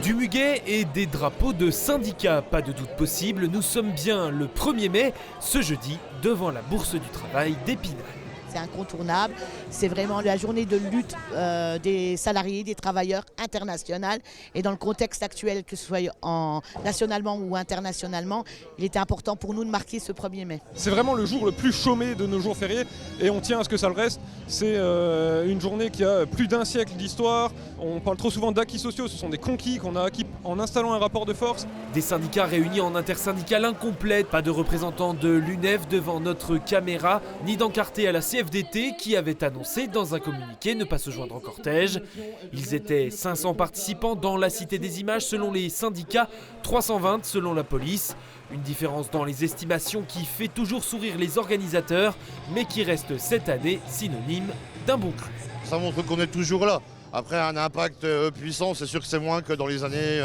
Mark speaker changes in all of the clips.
Speaker 1: Du muguet et des drapeaux de syndicats, pas de doute possible, nous sommes bien le 1er mai, ce jeudi, devant la Bourse du Travail d'Épinal.
Speaker 2: C'est incontournable, c'est vraiment la journée de lutte des salariés, des travailleurs internationaux. Et dans le contexte actuel, que ce soit nationalement ou internationalement, il était important pour nous de marquer ce 1er mai.
Speaker 3: C'est vraiment le jour le plus chômé de nos jours fériés et on tient à ce que ça le reste. C'est une journée qui a plus d'un siècle d'histoire. On parle trop souvent d'acquis sociaux, ce sont des conquis qu'on a acquis en installant un rapport de force.
Speaker 1: Des syndicats réunis en intersyndicale incomplète, pas de représentants de l'UNEF devant notre caméra, ni d'encartés à la CFDT qui avait annoncé dans un communiqué ne pas se joindre au cortège. Ils étaient 500 participants dans la Cité des Images selon les syndicats, 320 selon la police. Une différence dans les estimations qui fait toujours sourire les organisateurs, mais qui reste cette année synonyme d'un bon cru.
Speaker 4: Ça montre qu'on est toujours là. Après, un impact puissant, c'est sûr que c'est moins que dans les années,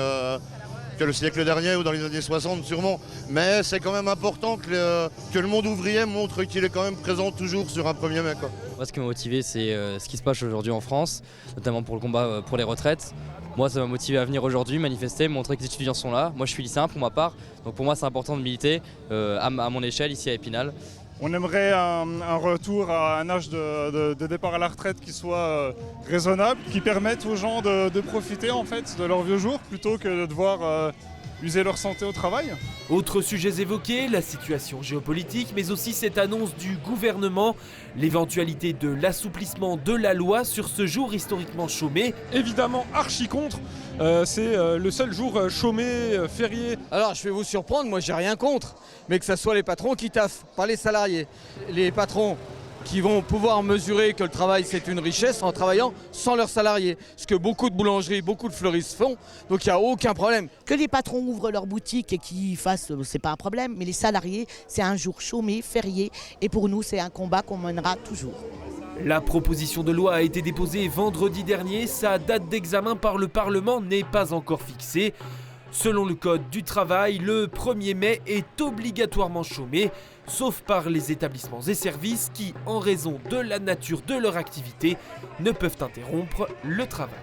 Speaker 4: que le siècle dernier ou dans les années 60 sûrement. Mais c'est quand même important que le monde ouvrier montre qu'il est quand même présent toujours sur un 1er mai, quoi.
Speaker 5: Moi, ce qui m'a motivé, c'est ce qui se passe aujourd'hui en France, notamment pour le combat pour les retraites. Moi, ça m'a motivé à venir aujourd'hui, manifester, montrer que les étudiants sont là. Moi, je suis lycéen pour ma part, donc pour moi, c'est important de militer à mon échelle ici à Épinal.
Speaker 6: On aimerait un retour à un âge de départ à la retraite qui soit raisonnable, qui permette aux gens de profiter en fait de leurs vieux jours plutôt que de devoir user leur santé au travail.
Speaker 1: Autres sujets évoqués, la situation géopolitique, mais aussi cette annonce du gouvernement, l'éventualité de l'assouplissement de la loi sur ce jour historiquement chômé.
Speaker 3: Évidemment archi contre, c'est le seul jour chômé, férié.
Speaker 7: Alors je vais vous surprendre, moi j'ai rien contre, mais que ce soit les patrons qui taffent, pas les salariés. Les patrons qui vont pouvoir mesurer que le travail c'est une richesse en travaillant sans leurs salariés. Ce que beaucoup de boulangeries, beaucoup de fleuristes font, donc il n'y a aucun problème.
Speaker 2: Que les patrons ouvrent leurs boutiques et qu'ils fassent, c'est pas un problème, mais les salariés, c'est un jour chômé, férié, et pour nous c'est un combat qu'on mènera toujours.
Speaker 1: La proposition de loi a été déposée vendredi dernier, sa date d'examen par le Parlement n'est pas encore fixée. Selon le Code du travail, le 1er mai est obligatoirement chômé, sauf par les établissements et services qui, en raison de la nature de leur activité, ne peuvent interrompre le travail.